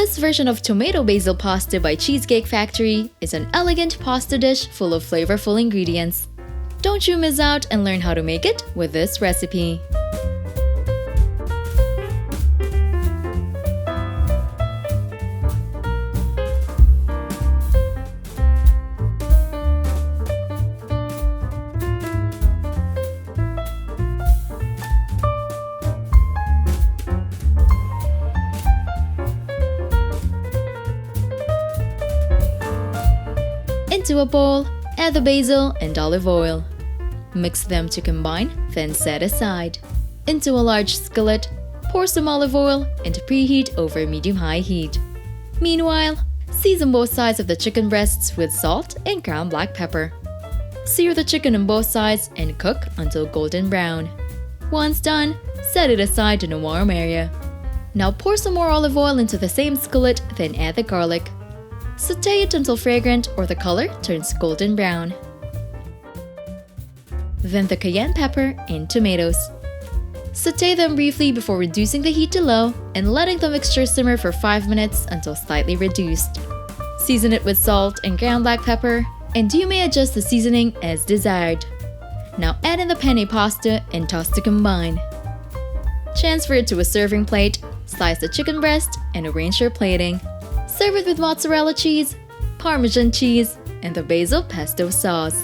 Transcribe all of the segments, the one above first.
This version of tomato basil pasta by Cheesecake Factory is an elegant pasta dish full of flavorful ingredients. Don't you miss out and learn how to make it with this recipe. Into a bowl, add the basil and olive oil. Mix them to combine, then set aside. Into a large skillet, pour some olive oil and preheat over medium-high heat. Meanwhile, season both sides of the chicken breasts with salt and ground black pepper. Sear the chicken on both sides and cook until golden brown. Once done, set it aside in a warm area. Now pour some more olive oil into the same skillet, then add the garlic. Saute it until fragrant or the color turns golden brown. Then the cayenne pepper and tomatoes. Saute them briefly before reducing the heat to low and letting the mixture simmer for 5 minutes until slightly reduced. Season it with salt and ground black pepper, and you may adjust the seasoning as desired. Now add in the penne pasta and toss to combine. Transfer it to a serving plate, slice the chicken breast, and arrange your plating. Serve it with mozzarella cheese, Parmesan cheese, and the basil pesto sauce.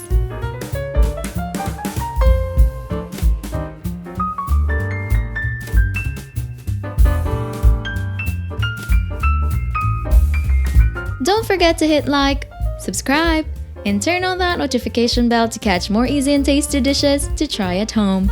Don't forget to hit like, subscribe, and turn on that notification bell to catch more easy and tasty dishes to try at home.